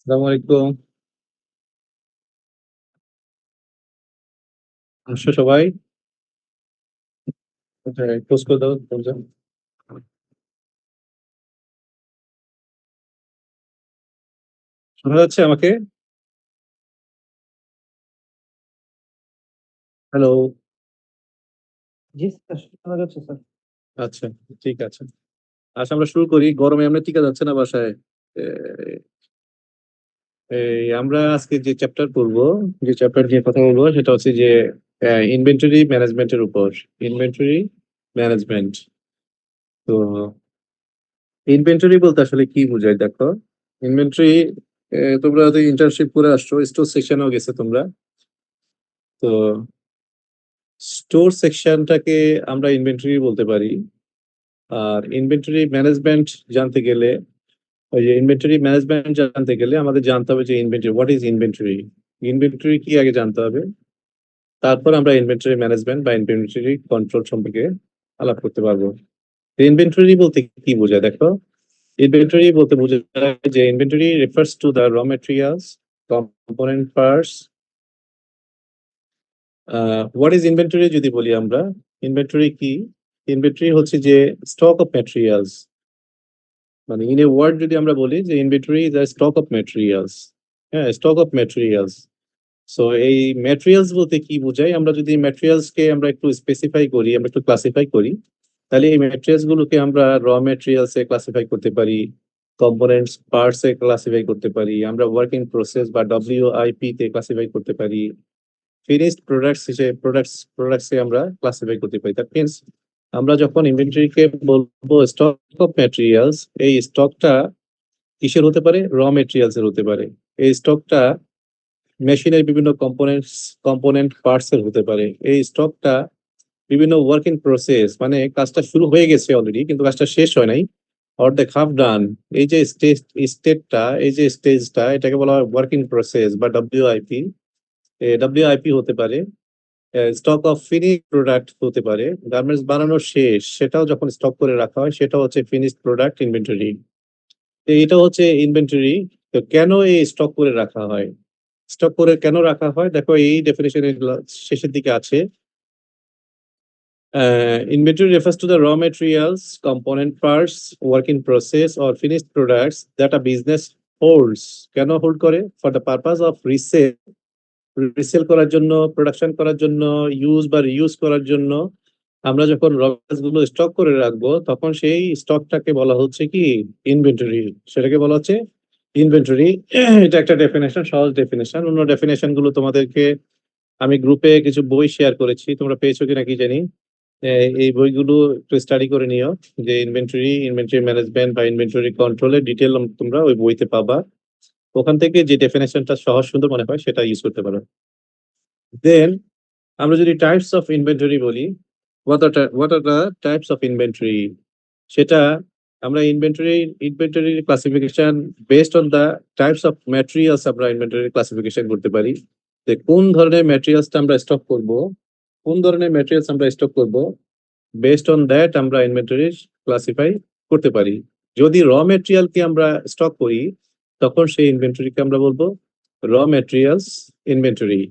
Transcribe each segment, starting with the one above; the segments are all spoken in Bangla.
আসসালামু আলাইকুম। আসো সবাই। খোঁজ করে দাও দরজা। শোনা যাচ্ছে আমাকে? হ্যালো। জি স্যার, শোনা যাচ্ছে স্যার। আচ্ছা, ঠিক আছে। আচ্ছা, আমরা শুরু করি। গরমে আমরা টিকা যাচ্ছে না বাসায়। এ, আমরা আজকে যে চ্যাপ্টার পড়বো, যে চ্যাপ্টার নিয়ে কথা বলবো সেটা হচ্ছে যে ইনভেন্টরি ম্যানেজমেন্টের উপর। Inventory management. তো ইনভেন্টরি বলতে আসলে কি বোঝায় দেখো। ইনভেন্টরি, তোমরা তো ইন্টার্নশিপ করে আসছো, স্টোর সেকশনেও গেছে তোমরা। তো স্টোর সেকশনটাকে আমরা ইনভেন্টরি বলতে পারি। আর ইনভেন্টরি ম্যানেজমেন্ট জানতে গেলে, ওই যে ইনভেন্টরি ম্যানেজমেন্ট জানতে গেলে আমাদের জানতে হবে যে inventory, what is inventory. Inventory কি আগে জানতে হবে, তারপর আমরা ইনভেন্টরি ম্যানেজমেন্ট বা ইনভেন্টরি কন্ট্রোল সম্পর্কে আলাপ করতে পারবো। ইনভেন্টরি বলতে কি বোঝায় দেখো। ইনভেন্টরি বলতে বোঝায় যে inventory refers to the raw materials, component parts. What is inventory যদি বলি আমরা, ইনভেন্টরি কি? ইনভেন্টরি হচ্ছে যে স্টক অফ ম্যাটেরিয়ালস। মানে ইন এ ওয়ার্ড যদি আমরা বলি যে inventory is a stock of materials. হ্যাঁ, স্টক অফ ম্যাটেরিয়ালস। সো এই ম্যাটেরিয়ালস বলতে কি বোঝায়, আমরা যদি ম্যাটেরিয়ালস কে আমরা একটু স্পেসিফাই করি, আমরা একটু ক্লাসিফাই করি, তাহলে এই ম্যাটেরিয়ালস গুলোকে আমরা র ম্যাটেরিয়ালস এ ক্লাসিফাই করতে পারি, কম্পোনেন্টস পার্টস এ ক্লাসিফাই করতে পারি, আমরা ওয়ার্কিং প্রসেস বা ডব্লিউআইপি তে ক্লাসিফাই করতে পারি, ফিনিশড প্রোডাক্টস হিসেবে প্রোডাক্টস এ আমরা ক্লাসিফাই করতে পারি। দ্যাট মিনস আমরা যখন ইনভেন্টরি কে বলবো স্টক অফ ম্যাটেরিয়ালস, এই স্টকটা কিসের হতে পারে? র মেটেরিয়ালস এর হতে পারে। এই স্টকটা মেশিনের বিভিন্ন কম্পোনেন্ট পার্টস এর হতে পারে। এই স্টকটা বিভিন্ন ওয়ার্কিং প্রসেস, মানে কাজটা শুরু হয়ে গেছে অলরেডি কিন্তু কাজটা শেষ হয় নাই, অর্ধেক হাফ ডান। এই যে স্টেটটা, এই যে স্টেজটা, এটাকে বলা হয় ওয়ার্কিং প্রসেস বা ডব্লিউআইপি। ডব্লিউআইপি হতে পারে। স্টক অফ ফিনিশ প্রোডাক্ট হতে পারে। গার্মেন্টস বানানো শেষ, সেটাও যখন স্টক করে রাখা হয় সেটা হচ্ছে ফিনিশড প্রোডাক্ট ইনভেন্টরি। এইটা হচ্ছে ইনভেন্টরি। তো কেন এই স্টক করে রাখা হয়? স্টক করে কেন রাখা হয় দেখো, এই ডেফিনেশনের শেষের দিকে আছে, inventory refers to the raw materials, component parts, work in process or finished products that a business holds. কেন হোল্ড করে? For the purpose of resale, resale করার জন্য, প্রোডাকশন করার জন্য, ইউজ বা রিউজ করার জন্য। আমরা যখন র গুলো স্টক করে রাখবো তখন সেই স্টকটাকে বলা হচ্ছে কি? ইনভেন্টরি। সেটাকে বলা হচ্ছে ইনভেন্টরি। এটা একটা ডেফিনেশন, সহজ ডেফিনেশন। অন্য ডেফিনেশন গুলো তোমাদেরকে আমি গ্রুপে কিছু বই শেয়ার করেছি, তোমরা পেয়েছো কিনা কি জানি। এই বইগুলো একটু স্টাডি করে নিও, যে ইনভেন্টরি, ইনভেন্টরি ম্যানেজমেন্ট বা ইনভেন্টরি কন্ট্রোলের ডিটেল তোমরা ওই বইতে পাবা। ওখান থেকে যে ডেফিনেশনটা সহজ সুন্দর মনে হয় সেটা ইউজ করতে পারো। দেন আমরা যদি টাইপস অফ ইনভেন্টরি বলি, what are the types of inventory, সেটা আমরা inventory classification based on the types of materials আমরা ইনভেন্টরি ক্লাসিফিকেশন করতে পারি। যে কোন ধরনের ম্যাটেরিয়ালসটা আমরা স্টক করব, কোন ধরনের ম্যাটেরিয়ালস আমরা স্টক করব, বেসড অন দ্যাট আমরা ইনভেন্টরি ক্লাসিফাই করতে পারি। যদি র মেটেরিয়ালকে আমরা স্টক করি তখন সেই ইনভেন্টরিকে আমরা বলবো র মেটেরিয়ালস ইনভেন্টরি।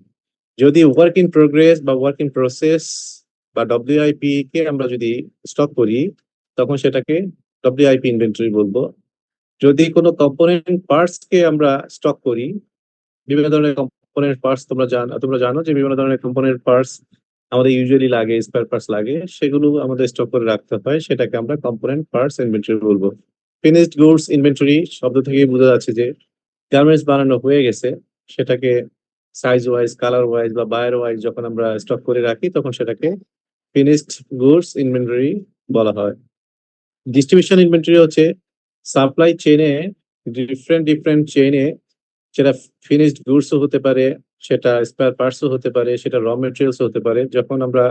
যদি ওয়ার্ক ইন প্রোগ্রেস বা ওয়ার্ক ইন প্রসেস বা ডব্লিউআইপি কে আমরা যদি স্টক করি তখন সেটাকে ডব্লিউআইপি ইনভেন্টরি বলবো। যদি কোনো কম্পোনেন্ট পার্টস কে আমরা স্টক করি, বিভিন্ন ধরনের কম্পোনেন্ট পার্টস তোমরা জানো যে বিভিন্ন ধরনের কম্পোনেন্ট পার্টস আমাদের ইউজুয়ালি লাগে, স্পেয়ার পার্টস লাগে, সেগুলো আমাদের স্টক করে রাখতে হয়, সেটাকে আমরা কম্পোনেন্ট পার্টস ইনভেন্টরি বলবো। ফিনিশড গুডস ইনভেন্টরি শব্দ থেকে বোঝা যাচ্ছে যে গার্মেন্টস বানানো হয়ে গেছে, সেটাকে সাইজ ওয়াইজ, কালার ওয়াইজ বা বায়ার ওয়াইজ যখন আমরা স্টক করে রাখি তখন সেটাকে ফিনিশড গুডস ইনভেন্টরি বলা হয়। ডিস্ট্রিবিউশন ইনভেন্টরি হচ্ছে সাপ্লাই চেইনে, ডিফারেন্ট ডিফারেন্ট চেইনে, সেটা ফিনিশড গুডসও হতে পারে, সেটা স্পেয়ার পার্টসও হতে পারে, সেটা র মেটেরিয়ালস হতে পারে। যখন আমরা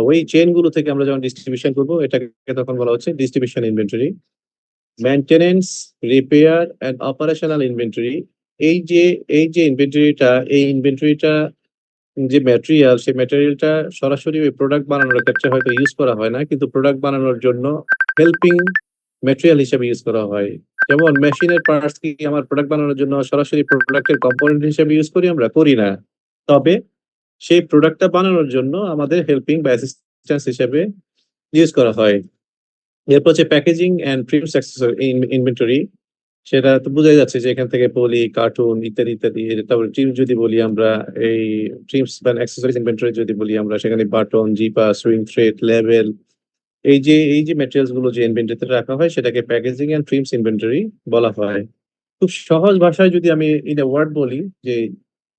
ওই চেইন গুলো থেকে আমরা যখন ডিস্ট্রিবিউশন করবো এটাকে তখন বলা হচ্ছে distribution inventory. Maintenance, repair and operational inventory. এই যে এই ইনভেন্টরিটা যে ম্যাটেরিয়াল, সেই ম্যাটেরিয়ালটা সরাসরি ওই প্রোডাক্ট বানানোর ক্ষেত্রে হয়তো ইউজ করা হয় না, কিন্তু প্রোডাক্ট বানানোর জন্য হেল্পিং ম্যাটেরিয়াল হিসেবে ইউজ করা হয়। যেমন মেশিনের পার্টস কি আমার প্রোডাক্ট বানানোর জন্য সরাসরি প্রোডাক্টের কম্পোনেন্ট হিসেবে ইউজ করি, আমরা করি না। তবে সেই প্রোডাক্টটা বানানোর জন্য আমাদের হেল্পিং বা অ্যাসিস্ট্যান্স হিসেবে ইউজ করা হয়। এরপর হচ্ছে প্যাকেজিং এন্ড প্রিন্টস ইনভেন্টরি। সেটা তো বোঝাই যাচ্ছে যে এখান থেকে পলি, কার্টুন ইত্যাদি ইত্যাদি। তারপরে ট্রিম যদি বলি আমরা, এই ট্রিমস বা অ্যাক্সেসরিজ ইনভেন্টরি যদি বলি আমরা, সেখানে বাটন, জিপা, সুইং থ্রেড, লেবেল, এই যে ম্যাটেরিয়ালস গুলো যে ইনভেন্টরিতে রাখা হয় সেটাকে প্যাকেজিং এন্ড ট্রিমস ইনভেন্টরি বলা হয়। খুব সহজ ভাষায় যদি আমি ইন এ ওয়ার্ড বলি যে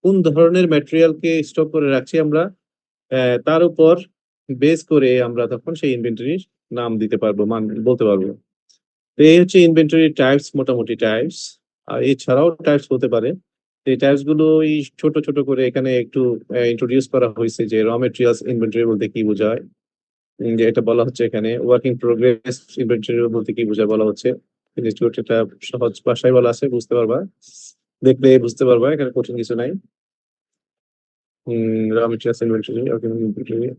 কোন ধরনের ম্যাটেরিয়ালকে স্টক করে রাখছি আমরা, তার উপর বেস করে আমরা তখন সেই ইনভেন্টরির নাম দিতে পারবো, মান বলতে পারবো। তো এই হচ্ছে ইনভেন্টরি টাইপস, মোটামুটি টাইপস। আর এছাড়াও টাইপস হতে পারে। এই টাইপস গুলো এই ছোট ছোট করে এখানে একটু ইন্ট্রোডিউস করা হয়েছে যে র মেটেরিয়ালস ইনভেন্টরি বলতে কি বোঝায়। যে এটা বলা হচ্ছে এখানে ওয়ার্ক ইন প্রোগ্রেস ইনভেন্টরি বলতে কি বোঝায় বলা হচ্ছে। ইনস্টিটিউট এটা সহজ ভাষায় বলা আছে, বুঝতে পারবা, দেখলে বুঝতে পারবা, এখানে কঠিন কিছু নাই। Raw materials inventory, work in inventory.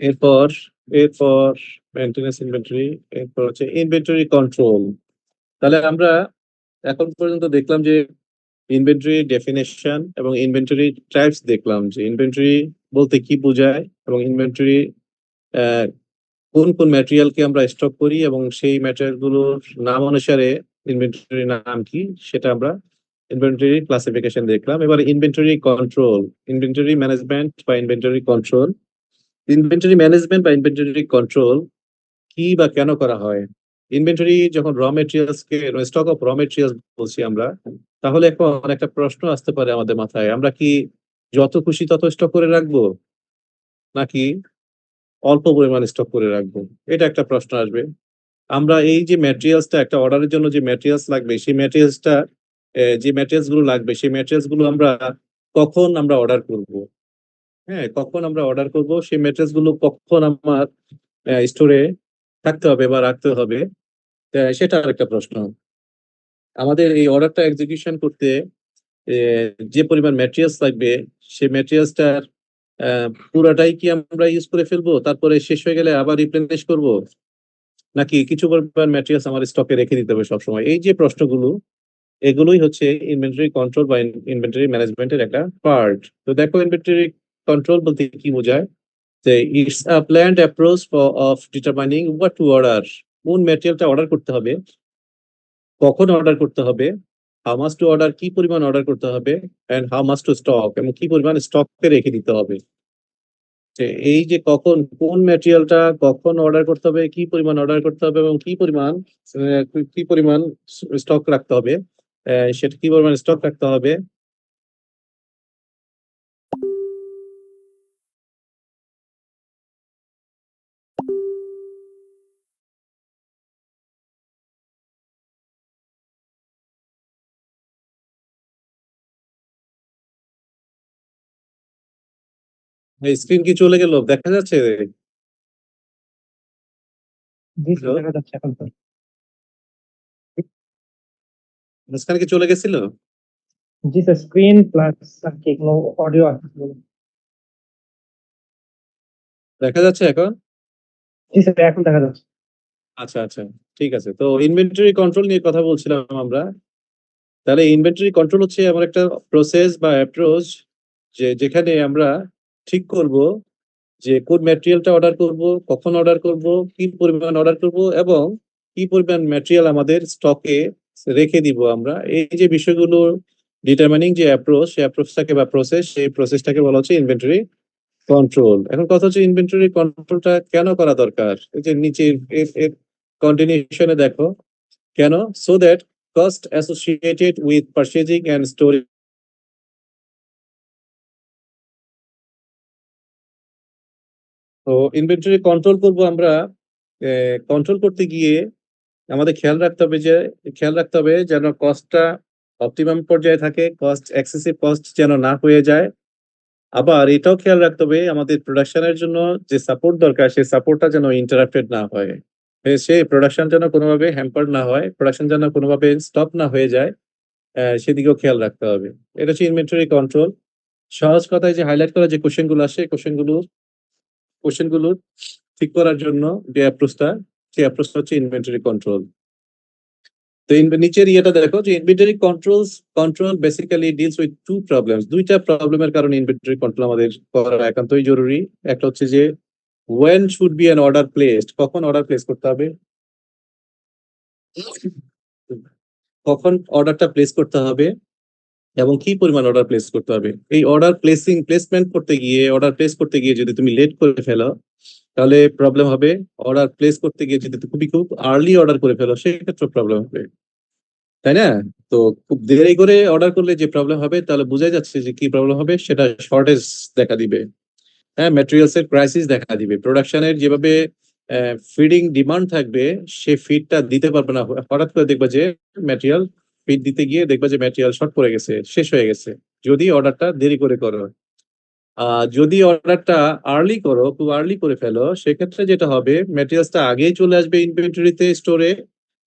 এরপর এরপর মেইনটেনেন্স ইনভেন্টরি, এরপর হচ্ছে ইনভেন্টরি কন্ট্রোল। তাহলে আমরা এখন পর্যন্ত দেখলাম যে ইনভেন্টরি ডেফিনেশন এবং ইনভেন্টরি টাইপস দেখলাম, যে ইনভেন্টরি বলতে কি বোঝায় এবং ইনভেন্টরি কোন কোন ম্যাটেরিয়ালকে আমরা স্টক করি এবং সেই ম্যাটেরিয়াল গুলোর নাম অনুসারে ইনভেন্টরি নাম কি, সেটা আমরা ইনভেন্টরি ক্লাসিফিকেশন দেখলাম। এবার ইনভেন্টরি কন্ট্রোল, ইনভেন্টরি ম্যানেজমেন্ট বা ইনভেন্টরি কন্ট্রোল। ইনভেন্টরি ম্যানেজমেন্ট বা ইনভেন্টরি কন্ট্রোল কি বা কেন করা হয়? ইনভেন্টরি যখন raw materials K, stock of raw materials বলছি আমরা, তাহলে এখন একটা প্রশ্ন আসতে পারে আমাদের মাথায়, আমরা কি যত খুশি তত স্টক করে রাখবো, নাকি অল্প পরিমাণ স্টক করে রাখবো? এটা একটা প্রশ্ন আসবে। আমরা এই যে ম্যাটেরিয়ালসটা, একটা অর্ডারের জন্য যে ম্যাটেরিয়ালস লাগবে, সেই ম্যাটেরিয়ালসটা, যে ম্যাটেরিয়ালস গুলো লাগবে সেই ম্যাটেরিয়ালস গুলো আমরা কখন আমরা অর্ডার করব? হ্যাঁ, কখন আমরা অর্ডার করব, সেই ম্যাটেরিয়ালস গুলো কখন আমার স্টোরে থাকতে হবে বা রাখতে হবে, সেটা আরেকটা প্রশ্ন। আমাদের এই অর্ডারটা এক্সিকিউশন করতে যে পরিমাণ ম্যাটেরিয়ালস লাগবে, সেই ম্যাটেরিয়ালসটার পুরাটাই কি আমরা ইউজ করে ফেলবো, তারপরে শেষ হয়ে গেলে আবার রিপ্লেনিশ করব, নাকি কিছু পরিমাণ ম্যাটেরিয়ালস আমার স্টকে রেখে দিতে হবে সবসময়? এই যে প্রশ্নগুলো, এগুলোই হচ্ছে ইনভেন্টরি কন্ট্রোল বা ইনভেন্টরি ম্যানেজমেন্টের একটা পার্ট। তো দেখো, ইনভেন্টরি কন্ট্রোল বলতে কি বোঝায়, যে it's a planned approach of determining what to order. কোন ম্যাটেরিয়ালটা অর্ডার করতে হবে, কখন অর্ডার করতে হবে, হাউ মাস টু অর্ডার, কি পরিমাণ অর্ডার করতে হবে, and how much to stock, এবং কি পরিমাণ স্টকে রেখে দিতে হবে। যে এই যে কখন কোন ম্যাটেরিয়ালটা কখন অর্ডার করতে হবে, কি পরিমাণ অর্ডার করতে হবে, এবং কি পরিমাণ স্টক রাখতে হবে, সেটা কি পরিমাণ স্টক রাখতে হবে। স্ক্রিন কি চলে গেল, দেখা যাচ্ছে? জি স্যার, Hello? দেখা যাচ্ছে এখন তো। মাঝখানে কি চলে গেছিল? জি স্যার, স্ক্রিন প্লাস আর কি কোনো অডিও আসছে। দেখা যাচ্ছে এখন? জি স্যার, এখন দেখা যাচ্ছে। আচ্ছা আচ্ছা, ঠিক আছে। তো ইনভেন্টরি কন্ট্রোল নিয়ে কথা বলছিলাম আমরা। তাহলে ইনভেন্টরি কন্ট্রোল হচ্ছে এমন একটা প্রসেস বা অ্যাপ্রোচ, যেখানে আমরা ঠিক করব যে কোন ম্যাটেরিয়ালটা অর্ডার করব, কখন অর্ডার করব, কি পরিমাণ অর্ডার করব, এবং কি পরিমাণ ম্যাটেরিয়াল আমাদের স্টকে রেখে দিব আমরা। এই যে বিষয়গুলো ডিটারমাইনিং যে অ্যাপ্রোচ, সেই অ্যাপ্রোচটাকে বা প্রসেস, সেই প্রসেসটাকে বলা হচ্ছে ইনভেন্টরি কন্ট্রোল। এখন কথা হচ্ছে ইনভেন্টরি কন্ট্রোলটা কেন করা দরকার? এই যে নিচে এর কন্টিনিউশনে দেখো, কেন? So that cost associated with purchasing and storage. তো ইনভেন্টরি কন্ট্রোল করব আমরা, কন্ট্রোল করতে গিয়ে আমাদের খেয়াল রাখতে হবে যেন কস্টটা অপটিমাম পর্যায়ে থাকে, কস্ট এক্সেসিভ কস্ট যেন না হয়ে যায়। আবার এটাও খেয়াল রাখতে হবে আমাদের প্রোডাকশনের জন্য যে সাপোর্ট দরকার, সেই সাপোর্টটা যেন ইন্টারাপ্টেড না হয়। সেই প্রোডাকশন যেন কোনোভাবে হ্যাম্পার না হয়, প্রোডাকশন যেন কোনোভাবে স্টপ না হয়ে যায়, সেদিকেও খেয়াল রাখতে হবে। এটা হচ্ছে ইনভেন্টরি কন্ট্রোল। সহজ কথায় যে হাইলাইট করা যে কোশ্চেন গুলো আসে, কোশ্চেন গুলো কোশ্চেন গুলো ঠিক করার জন্য যে অ্যাপ্রোচটা, সেই অ্যাপ্রোচটা হচ্ছে ইনভেন্টরি কন্ট্রোল। তো নিচের ইয়েটা দেখো যে inventory control basically deals with two problems. দুইটা প্রবলেমের কারণে ইনভেন্টরি কন্ট্রোল আমাদের করা একান্তই জরুরি। একটা হচ্ছে যে when should be an order placed, কখন অর্ডার প্লেস করতে হবে, কখন অর্ডারটা প্লেস করতে হবে এবং কি পরিমাণ অর্ডার প্লেস করতে হবে। এই অর্ডার প্লেস করতে গিয়ে যদি তুমি লেট করে ফেলো তাহলে প্রবলেম হবে। অর্ডার প্লেস করতে গিয়ে যদি তুমি খুব আর্লি অর্ডার করে ফেলো সেক্ষেত্রে প্রবলেম হবে, তাই না? তো খুব দেরি করে অর্ডার করলে যে প্রবলেম হবে তাহলে বোঝাই যাচ্ছে যে কি প্রবলেম হবে, সেটা শর্টেজ দেখা দিবে। হ্যাঁ, ম্যাটেরিয়ালস এর ক্রাইসিস দেখা দিবে। প্রোডাকশনের যেভাবে ফিডিং ডিমান্ড থাকবে সে ফিডটা দিতে পারবে না। হঠাৎ করে দেখবা যে ম্যাটেরিয়াল ফিড দিতে গিয়ে দেখবা যে ম্যাটেরিয়াল শর্ট পড়ে গেছে, শেষ হয়ে গেছে, যদি অর্ডারটা দেরি করে করো। যদি অর্ডারটা আর্লি করো, খুব আর্লি করে ফেলো, সেক্ষেত্রে যেটা হবে ম্যাটেরিয়ালসটা আগেই চলে আসবে ইনভেন্টরিতে,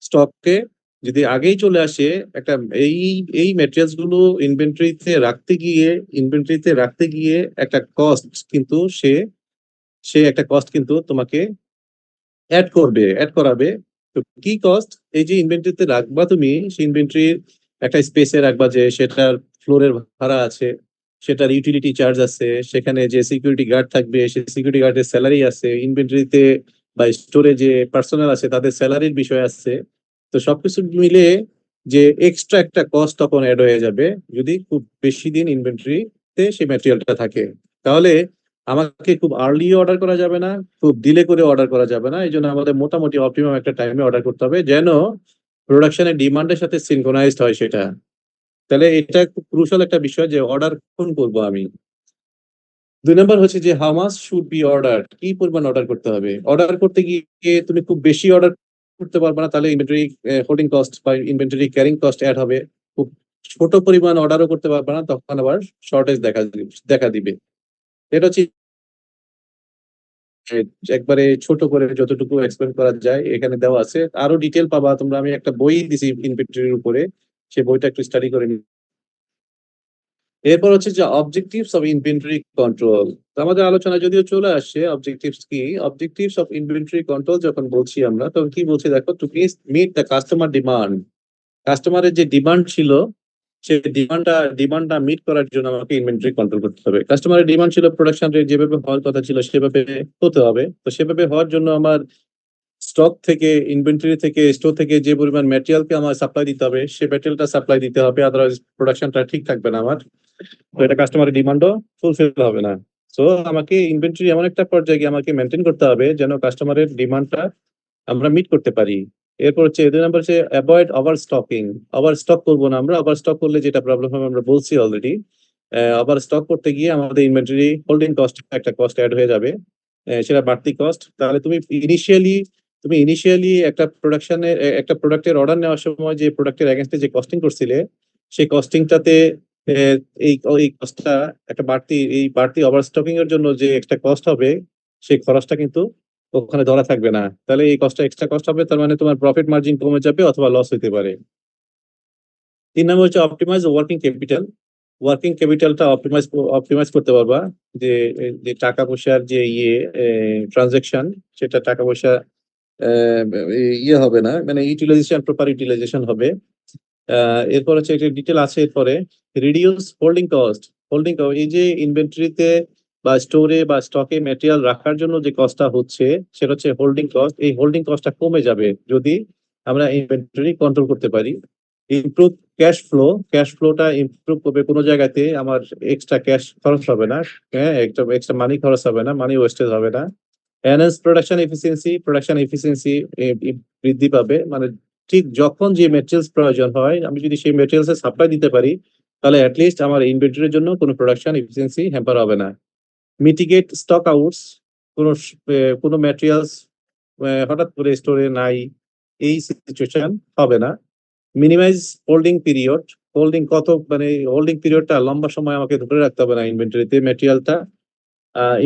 স্টকে। যদি আগেই চলে আসে একটা এই এই ম্যাটেরিয়ালস গুলো ইনভেন্টরিতে রাখতে গিয়ে একটা কস্ট কিন্তু সে সে একটা কস্ট কিন্তু তোমাকে অ্যাড করাবে। তো কি কস্ট? এই যে ইনভেন্টরিতে রাখবা তুমি, সেই ইনভেন্টরির একটা স্পেসে রাখবা, যে সেটার ফ্লোরের ভাড়া আছে, সেটার ইউটিলিটি চার্জ আছে, সেখানে যে সিকিউরিটি গার্ড থাকবে সেই সিকিউরিটি গার্ডের স্যালারি আছে, ইনভেন্টরিতে বা স্টোরে যে পার্সোনাল আছে তাদের স্যালারির বিষয় আছে। তো সবকিছু মিলে যে এক্সট্রা একটা কস্ট তখন অ্যাড হয়ে যাবে যদি খুব বেশি দিন ইনভেন্টরিতে সেই ম্যাটেরিয়ালটা থাকে। তাহলে আমাকে খুব আর্লি অর্ডার করা যাবে না, খুব ডিলে করে অর্ডার করা যাবে না। এই জন্য আমাদের মোটামুটি অপটিমাম একটা টাইমে অর্ডার করতে হবে, যেন প্রোডাকশনের ডিমান্ডের সাথে সিনক্রোনাইজড হয় সেটা। তাহলে এটা খুব ক্রুশাল একটা বিষয় যে অর্ডার কখন করবো আমি। 2 নম্বর হচ্ছে যে how much should be order, কি পরিমাণ অর্ডার করতে হবে। অর্ডার করতে গিয়ে তুমি খুব বেশি অর্ডার করতে পারবে না, তাহলে ইনভেন্টরি হোল্ডিং কস্ট বা ইনভেন্টরি ক্যারিং কস্ট অ্যাড হবে। খুব ছোট পরিমাণ অর্ডারও করতে পারবে না, তখন আবার শর্টেজ দেখা দিবে। এটা হচ্ছে যে একবারে ছোট করে যতটুকু এক্সপ্লেন করা যায় এখানে দেওয়া আছে। আরো ডিটেল পাবা তোমরা, আমি একটা বই দিছি ইনভেন্টরির উপরে, সেই বইটা একটু স্টাডি করে নিও। এরপর হচ্ছে যে অবজেক্টিভস অফ ইনভেন্টরি কন্ট্রোল। আমাদের আলোচনা যদিও চলে আসছে অবজেক্টিভস কি। অবজেক্টিভস অফ ইনভেন্টরি কন্ট্রোল যখন বলছি আমরা, তখন কি বলছি দেখো, to meet the customer demand. কাস্টমারের যে ডিমান্ড ছিল সেই ডিমান্ডটা মিট করার জন্য আমাকে ইনভেন্টরি কন্ট্রোল করতে হবে। কাস্টমারের ডিমান্ড ছিল প্রোডাকশন রেট যেভাবে হওয়ার কথা ছিল সেভাবে হতে হবে। তো সেভাবে হওয়ার জন্য আমার স্টক থেকে, ইনভেন্টরি থেকে, স্টোর থেকে যে পরিমাণ ম্যাটেরিয়ালকে আমার সাপ্লাই দিতে হবে সে ম্যাটেরিয়ালটা সাপ্লাই দিতে হবে, আদারওয়াইজ প্রোডাকশনটা ঠিক থাকবে না আমার। তো এটা কাস্টমারের ডিমান্ডও ফুলফিল হবে না। সো আমাকে ইনভেন্টরি এমন একটা পর্যায়ে গিয়ে আমাকে মেনটেন করতে হবে যেন কাস্টমারের ডিমান্ডটা আমরা মিট করতে পারি। এরপর হচ্ছে 2 নম্বর হচ্ছে avoid over stocking. Over stock করবো না আমরা। ওভার স্টক করলে যেটা প্রবলেম হবে আমরা বলছি অলরেডি। ওভার স্টক করতে গিয়ে আমাদের ইনভেন্টরি হোল্ডিং কস্ট একটা কস্ট অ্যাড হয়ে যাবে, সেটা বাড়তি কস্ট। তাহলে তুমি ইনিশিয়ালি একটা প্রোডাক্টের অর্ডার নেওয়ার সময় যে প্রোডাক্টের এগেনস্টে যে কস্টিং করছিলে সেই কস্টিংটাতে এই এই কস্টটা বাড়তি ওভারস্টকিং এর জন্য যে একটা কস্ট হবে সেই খরচটা কিন্তু ওখানে ধরা থাকবে না। তাহলে এই কস্টটা এক্সট্রা কস্ট হবে, তার মানে তোমার প্রফিট মার্জিন কমে যাবে অথবা লস হতে পারে। 3 নম্বর হচ্ছে অপটিমাইজ ওয়ার্কিং ক্যাপিটাল। ওয়ার্কিং ক্যাপিটালটা অপটিমাইজ করতে পারবা, যে যে টাকা পয়সার যে ট্রানজেকশন, সেটা টাকা পয়সা আহ, ইয়ে হবে না, মানে প্রপার ইউটিলাইজেশন হবে। এরপর হচ্ছে একটা ডিটেল আছে এরপরে, রিডিউস হোল্ডিং এই যে ইনভেন্টরিতে বা স্টোরে বা স্টকে ম্যাটেরিয়াল রাখার জন্য যে কস্টটা হচ্ছে সেটা হচ্ছে হোল্ডিং কস্ট। এই হোল্ডিং কস্টটা কমে যাবে যদি আমরা ইনভেন্টরি কন্ট্রোল করতে পারি। ইমপ্রুভ ক্যাশ ফ্লোটা ইমপ্রুভ করবে, কোনো জায়গাতে আমার এক্সট্রা ক্যাশ খরচ হবে না। হ্যাঁ, এক্সট্রা মানি খরচ হবে না, মানি ওয়েস্টেজ হবে না। এনহ্যান্স প্রোডাকশন এফিসিয়েন্সি বৃদ্ধি পাবে। মানে ঠিক যখন যে মেটেরিয়ালস প্রয়োজন হয় আমি যদি সেই মেটেরিয়ালস এর সাপ্লাই দিতে পারি তাহলে অ্যাটলিস্ট আমার ইনভেন্টরির জন্য কোনো প্রোডাকশন এফিসিয়েন্সি হ্যাম্পার হবে না। মিটিগেট স্টক আউটস, কোনো ম্যাটেরিয়ালস হঠাৎ করে স্টোরে নাই, এই সিচুয়েশন হবে না। মিনিমাইজ পিরিয়ড হোল্ডিং পিরিয়ডটা লম্বা সময় আমাকে ধরে রাখতে হবে না ইনভেন্টরিতে ম্যাটেরিয়ালটা।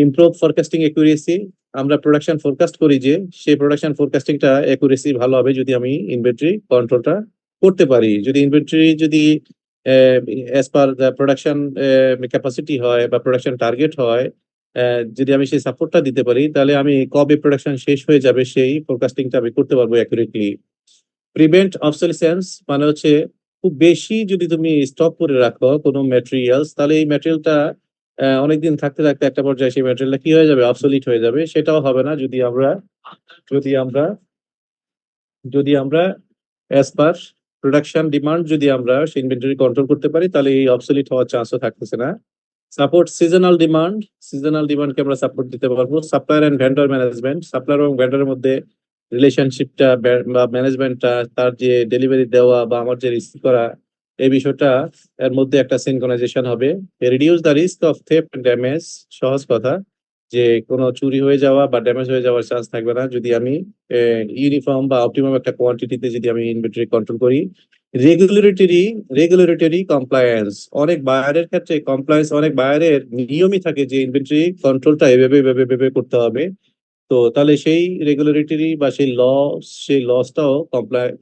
ইমপ্রুভ ফরকাস্টিং একুরেসি, আমরা প্রোডাকশন ফোরকাস্ট করি যে সেই প্রোডাকশন ফোরকাস্টিংটা একুরেসি ভালো হবে যদি আমি ইনভেন্টরি কন্ট্রোলটা করতে পারি। যদি as per the production capacity হয় বা প্রোডাকশন টার্গেট হয়, যদি আমি সেই সাপোর্টটা দিতে পারি তাহলে আমি কবে প্রোডাকশন শেষ হয়ে যাবে সেই ফোরকাস্টিংটা আমি করতে পারবো অ্যাকুরেটলি। প্রিভেন্ট অবসলিসেন্স মানে হচ্ছে খুব বেশি যদি তুমি স্টক করে রাখো কোনো ম্যাটেরিয়ালস তাহলে এই ম্যাটেরিয়ালটা অনেকদিন থাকতে থাকতে একটা পর্যায়ে সেই ম্যাটেরিয়ালটা কি হয়ে যাবে, অবসলিট হয়ে যাবে। সেটাও হবে না যদি আমরা যদি আমরা অ্যাজ পার প্রোডাকশন ডিমান্ড যদি আমরা সেই ইনভেন্টরি কন্ট্রোল করতে পারি তাহলে এই অবসলিট হওয়ার চান্সও থাকতেছে না। সাপোর্ট সিজনাল ডিমান্ডকে আমরা সাপোর্ট দিতে পারবো। Supplier and vendor management, supplier এবং ভেন্ডরের মধ্যে রিলেশনশিপটা বা ম্যানেজমেন্টটা, তার যে ডেলিভারি দেওয়া বা আমার যে রিসিভ করা, এই বিষয়টা এর মধ্যে একটা সিনক্রোনাইজেশন হবে। Reduce the risk of theft damage, সহজ কথা যে কোনো চুরি হয়ে যাওয়া বা ড্যামেজ হয়ে যাওয়ার চান্স থাকবে না যদি আমি ইউনিফর্ম বা অপটিমাম একটা কোয়ান্টিটিতে যদি আমি ইনভেন্টরি কন্ট্রোল করি। রেগুলেটরি রেগুলেটরি কমপ্লায়েন্স, অনেক বায়ারের ক্ষেত্রে কমপ্লায়েন্স, অনেক বায়ারের নিয়মই থাকে যে ইনভেন্টরি কন্ট্রোলটা এভাবে এভাবে এভাবে করতে হবে। তো তাহলে সেই রেগুলেটরি বা সেই লসটাও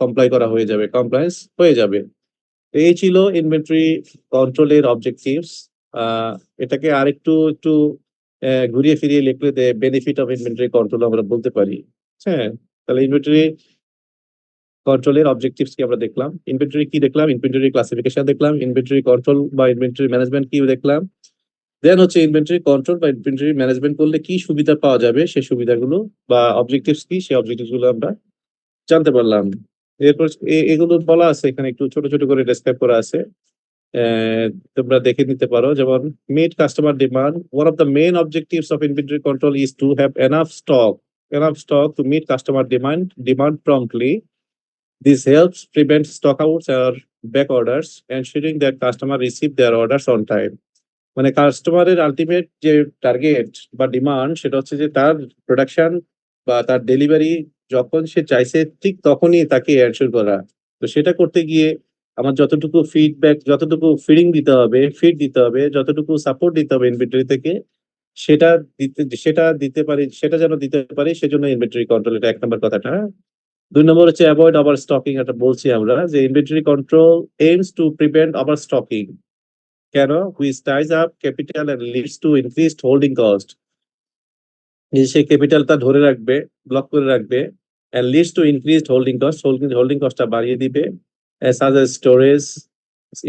কমপ্লাই করা হয়ে যাবে, কমপ্লায়েন্স হয়ে যাবে। এই ছিল ইনভেন্টরি কন্ট্রোলের অবজেক্টিভস। এটাকে আরেকটু একটু ঘুরিয়ে ফিরিয়ে লিখলে বেনিফিট অফ ইনভেন্টরি কন্ট্রোল আমরা বলতে পারি। হ্যাঁ, তাহলে ইনভেন্টরি কন্ট্রোলের অবজেক্টিভস কি আমরা দেখলাম, ইনভেন্টরি কি দেখলাম, ইনভেন্টরি ক্লাসিফিকেশন দেখলাম, ইনভেন্টরি কন্ট্রোল বা ইনভেন্টরি ম্যানেজমেন্ট কি দেখলাম, দেন হচ্ছে ইনভেন্টরি কন্ট্রোল বা ইনভেন্টরি ম্যানেজমেন্ট করলে কি সুবিধা পাওয়া যাবে সেই সুবিধাগুলো বা অবজেক্টিভস কি সেই অবজেক্টিভস গুলো আমরা জানতে পারলাম। এরপর এগুলো বলা আছে এখানে, একটু ছোট ছোট করে ডেসক্রাইব করা আছে। তোমরা দেখে নিতে পারো। যেমন meet customer demand, one of the main objectives of inventory control is to have enough stock to meet customer demand promptly. This helps prevent stockouts or back orders, ensuring that customer receive their orders on time. মানে কাস্টমারের আলটিমেট যে টার্গেট বা ডিমান্ড সেটা হচ্ছে যে তার প্রোডাকশন বা তার ডেলিভারি যখন সে চাইছে ঠিক তখনই তাকে এনশিওর করা। তো সেটা করতে গিয়ে আমার যতটুকু ফিডব্যাক, যতটুকু ফিড দিতে হবে, যতটুকু সাপোর্ট দিতে হবে ইনভেন্টরি থেকে, সেটা যেন দিতে পারি সেজন্য ইনভেন্টরি কন্ট্রোল, এটা 1 নম্বর কথাটা। 2 নম্বর হচ্ছে অ্যাভয়েড ওভার স্টকিং, এটা বলছি আমরা যে inventory control aims to prevent over stocking. কেন? Which ties up capital and leads to increased holding cost. সে ক্যাপিটালটা ধরে রাখবে, ব্লক করে রাখবে, and leads to increased holding কস্টটা বাড়িয়ে দিবে, such as storage,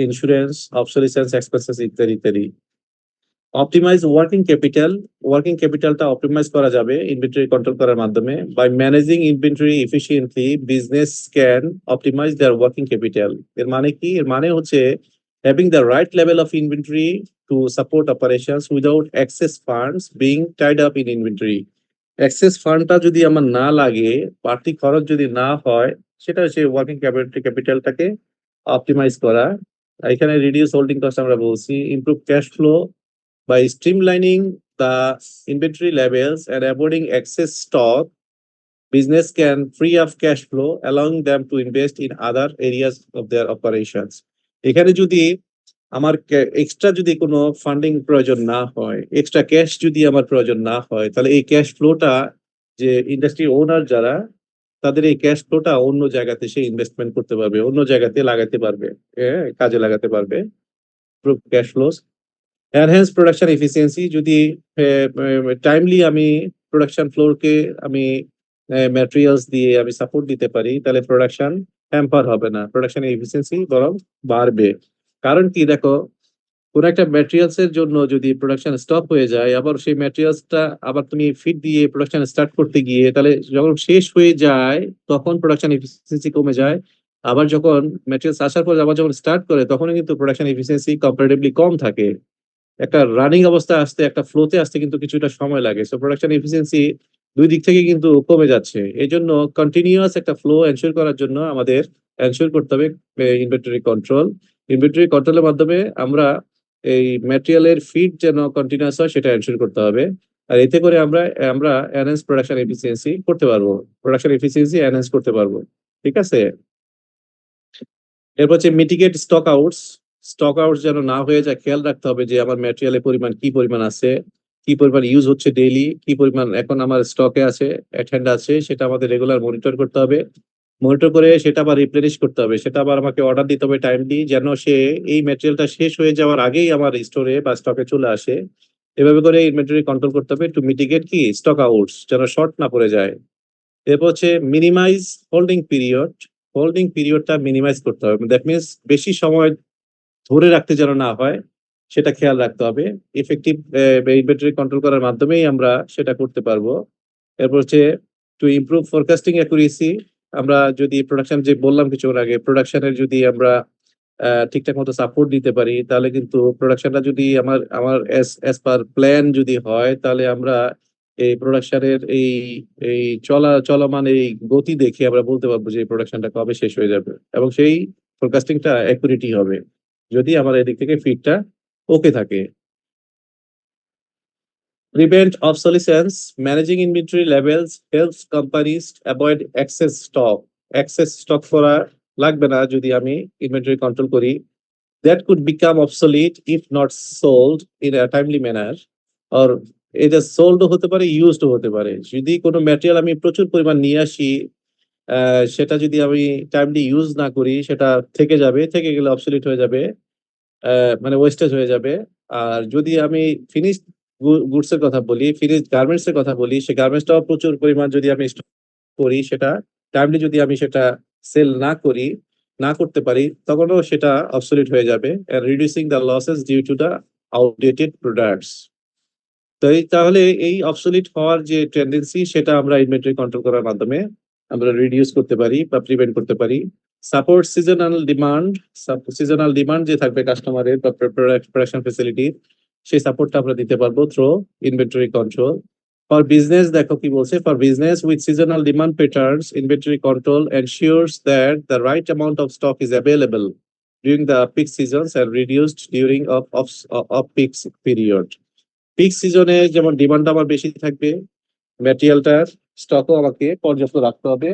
insurance, obsolescence expenses ইত্যাদি ইত্যাদি। অপটিমাইজ ওয়ার্কিং ক্যাপিটালটা অপটিমাইজ করা যাবে ইনভেন্টরি কন্ট্রোল করার মাধ্যমে। By managing inventory efficiently business can optimise their working capital. এর মানে কি? এর মানে হচ্ছে having the right level of inventory to support operations without excess funds being tied up in inventory. Excess ফান্ডটা যদি আমার না লাগে, বাড়তি খরচ যদি না হয়, সেটা হচ্ছে ওয়ার্কিং ক্যাপিটালটাকে অপটিমাইজ করা। এখানে রিডিউস হোল্ডিং কস্ট আমরা বলছি। Improve cash flow by streamlining the inventory levels and avoiding excess stock. Business can free up cash flow, allowing them to invest in other areas of their operations. এখানে যদি আমার এক্সট্রা যদি কোনো ফান্ডিং প্রয়োজন না হয়, এক্সট্রা ক্যাশ যদি আমার প্রয়োজন না হয়, তাহলে এই ক্যাশ ফ্লোটা যে ইন্ডাস্ট্রি ওনার যারা, তাদের এই ক্যাশ ফ্লোটা অন্য জায়গাতে সে ইনভেস্টমেন্ট করতে পারবে, অন্য জায়গাতে লাগাতে পারবে, কাজে লাগাতে পারবে। Cash flows enhance production efficiency, যদি টাইমলি আমি প্রোডাকশন ফ্লোরকে আমি ম্যাটেরিয়ালস দিয়ে আমি সাপোর্ট দিতে পারি তাহলে প্রোডাকশন হ্যাম্পার হবে না, প্রোডাকশন এফিসিয়েন্সি বরং বাড়বে। কারণ কি দেখো, কোন একটা ম্যাটেরিয়ালস এর জন্য যদি প্রোডাকশন স্টপ হয়ে যায়, আবার সেই ম্যাটেরিয়ালসটা আবার তুমি ফিড দিয়ে প্রোডাকশন স্টার্ট করতে গিয়ে তাহলে যখন শেষ হয়ে যায় তখন প্রোডাকশন এফিসিয়েন্সি কমে যায়। আবার যখন ম্যাটেরিয়ালস আসার পর আবার যখন স্টার্ট করে তখন কিন্তু প্রোডাকশন এফিসিয়েন্সি কম্পারেটিভলি কম থাকে। একটা রানিং অবস্থা আসতে, একটা ফ্লোতে আসতে কিন্তু কিছুটা সময় লাগে। সো প্রোডাকশন এফিসিয়েন্সি দুই দিক থেকে কিন্তু কমে যাচ্ছে। এই জন্য কন্টিনিউয়াস একটা ফ্লো এনশিওর করার জন্য আমাদের এনশিওর করতে হবে ইনভেন্টরি কন্ট্রোল। ইনভেন্টরি কন্ট্রোলের মাধ্যমে আমরা এই ম্যাটেরিয়ালের ফিড যেন কন্টিনিউয়াস হয় সেটা এনশিওর করতে হবে। আর এতে করে আমরা আমরা এনহ্যান্স প্রোডাকশন এফিসিয়েন্সি করতে পারবো, প্রোডাকশন এফিসিয়েন্সি এনহ্যান্স করতে পারবো। ঠিক আছে? এরপর হচ্ছে মিটিগেট স্টক আউটস যেন না হয়ে যায়, খেয়াল রাখতে হবে যে আমার ম্যাটেরিয়ালের পরিমাণ কি পরিমাণ আছে, কি পরিমাণ ইউজ হচ্ছে ডেইলি, কি পরিমাণ এখন আমার স্টকে আছে, এট হ্যান্ড আছে, সেটা আমাদের রেগুলার মনিটর করতে হবে। মনিটর করে সেটা আবার রিপ্লেনিশ করতে হবে, সেটা আবার আমাকে অর্ডার দিতে হবে টাইমলি, যেন সে এই ম্যাটেরিয়ালটা শেষ হয়ে যাওয়ার আগেই আমার স্টোরে বা স্টকে চলে আসে। এভাবে করে ইনভেন্টরি কন্ট্রোল করতে হবে টু মিটিগেট কি স্টক আউটস, যেন শর্ট না পড়ে যায়। এরপর হচ্ছে মিনিমাইজ হোল্ডিং পিরিয়ড, হোল্ডিং পিরিয়ডটা মিনিমাইজ করতে হবে, দ্যাট মিনস বেশি সময় ধরে রাখতে যেন না হয়, সেটা খেয়াল রাখতে হবে। ইফেক্টিভ ইনভেন্টরি কন্ট্রোল করার মাধ্যমেই আমরা সেটা করতে পারবো। এরপর হচ্ছে টু ইমপ্রুভ ফোরকাস্টিং অ্যাকুরেসি, আমরা যদি প্রোডাকশন যে বললাম কিছুক্ষণ আগে, প্রোডাকশনের যদি আমরা ঠিকঠাক মতো সাপোর্ট দিতে পারি, তাহলে কিন্তু প্রোডাকশনটা যদি আমার আমার এস পার প্ল্যান যদি হয়, তাহলে আমরা এই প্রোডাকশনের এই চলমান এই গতি দেখে আমরা বলতে পারবো যে এই প্রোডাকশনটা কবে শেষ হয়ে যাবে, এবং সেই ফোরকাস্টিংটা অ্যাকুরেটই হবে যদি আমার এদিক থেকে ফিডটা ওকে থাকে। Prevent obsolescence, managing inventory levels helps companies avoid excess stock. Excess stock করা লাগবে না যদি আমি ইনভেন্টরি কন্ট্রোল করি। That could become obsolete if not sold in a timely manner, or এটা সোল্ডও হতে পারে, ইউজডও হতে পারে। যদি কোনো ম্যাটেরিয়াল আমি প্রচুর পরিমাণ নিয়ে আসি, সেটা যদি আমি টাইমলি ইউজ না করি, সেটা থেকে যাবে, থেকে গেলে অবসলিট হয়ে যাবে, মানে ওয়েস্টেজ হয়ে যাবে। আর যদি আমি ফিনিশড গুডস এর কথা বলি, ফিনিশড গার্মেন্টস এর কথা বলি, সেই গার্মেন্টসটাও প্রচুর পরিমাণ যদি আমি স্টক করি, সেটা টাইমলি যদি আমি সেটা সেল না করি, না করতে পারি, তখনও সেটা অবসলিট হয়ে যাবে, reducing the losses due to the outdated products. তাহলে এই অবসলিট হওয়ার যে টেন্ডেন্সি, সেটা আমরা ইনভেন্টরি কন্ট্রোল করার মাধ্যমে আমরা রিডিউস করতে পারি বা প্রিভেন্ট করতে পারি। Support seasonal demand, seasonal demand যে থাকবে কাস্টমারের বা প্রোডাকশন ফ্যাসিলিটি, সেই সাপোর্টটা আমরা দিতে পারবো through inventory control. For business দেখো কি বলছে, for business with seasonal demand patterns, inventory control ensures that the right amount of stock is available during the peak seasons and reduced during of peak period. Peak সিজনে যেমন ডিমান্ড আমার বেশি থাকবে, ম্যাটেরিয়ালটার স্টকও আমাকে পর্যাপ্ত রাখতে হবে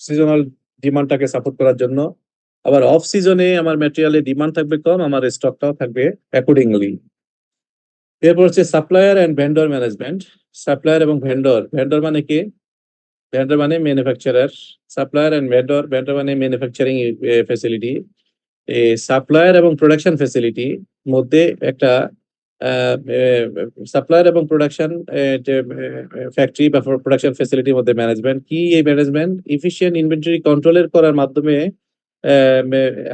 সিজনাল ডিমান্ডটাকে সাপোর্ট করার জন্য। আবার অফ সিজনে আমার ম্যাটেরিয়ালের ডিমান্ড থাকবে কম, আমার স্টকটাও থাকবে অ্যাকর্ডিংলি। এরপর হচ্ছে supplier and vendor management. Supplier এবং ভেন্ডর, ভেন্ডর মানে কি? ভেন্ডর মানে manufacturer, supplier and vendor, vendor মানে ম্যানুফ্যাকচারিং ফ্যাসিলিটি। এই সাপ্লায়ার এবং প্রোডাকশন ফ্যাসিলিটি মধ্যে একটা সাপ্লায়ার এবং প্রোডাকশন ফ্যাক্টরি বা প্রোডাকশন ফ্যাসিলিটির মধ্যে ম্যানেজমেন্ট কি? এই ম্যানেজমেন্ট ইফিশিয়েন্ট ইনভেন্টরি কন্ট্রোলের করার মাধ্যমে